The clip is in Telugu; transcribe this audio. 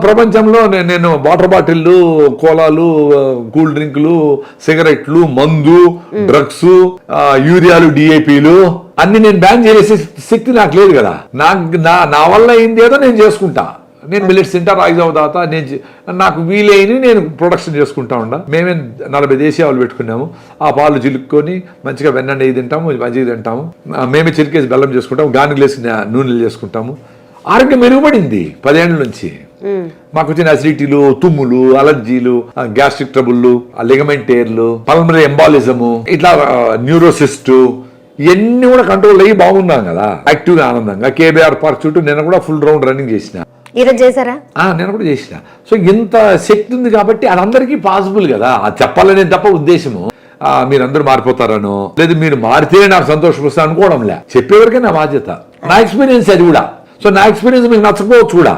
ప్రపంచంలో నేను వాటర్ బాటిళ్ళు, కోలాలు, కూల్ డ్రింకులు, సిగరెట్లు, మందు, డ్రగ్స్, యూరియాలు, డిఏపీలు అన్ని నేను బ్యాన్ చేసే శక్తి నాకు లేదు కదా. నా వల్ల అయింది ఏదో నేను చేసుకుంటా. నేను మిల్లెట్స్ తింటా, రాగి జావ తాగుతా, నాకు వీలైనవి నేను ప్రొడక్షన్ చేసుకుంటా ఉండా. మేమే 40 దేశీ ఆవులు పెట్టుకున్నాము. ఆ పాలు చిలుక్కొని మంచిగా వెన్న నెయ్యి తింటాము, మజ్జిగ తింటాము. మేమే చిలికేసి బెల్లం చేసుకుంటాము, గానుగలేసి నూనెలు చేసుకుంటాము. ఆరోగ్యం మెరుగుపడింది 10 ఏళ్ళ నుంచి. మాకు వచ్చిన అసిడిటీలు, తుమ్ములు, అలర్జీలు, గ్యాస్ట్రిక్ ట్రబుల్, లిగమెంట్ టేర్లు, పల్మనరీ ఎంబాలిజము, ఇట్లా న్యూరోసిస్ట్ ఇవన్నీ కూడా కంట్రోల్ అయ్యి బాగున్నాం కదా, యాక్టివ్గా ఆనందంగా. కేబీఆర్ పార్క్ చుట్టూ నేను కూడా ఫుల్ రౌండ్ రన్నింగ్ చేసిన. నేను కూడా చేసిన. సో ఇంత శక్తి ఉంది కాబట్టి అది అందరికీ పాసిబుల్ కదా. అది చెప్పాలనే తప్ప ఉద్దేశము మీరందరూ మారిపోతారనో, లేదు మీరు మారితేనే నాకు సంతోషం వస్తా అనుకోవడంలే. చెప్పేవరకే నా బాధ్యత, నా ఎక్స్పీరియన్స్ అది కూడా. సో నా ఎక్స్పీరియన్స్ మీకు నచ్చకపోవచ్చు కూడా.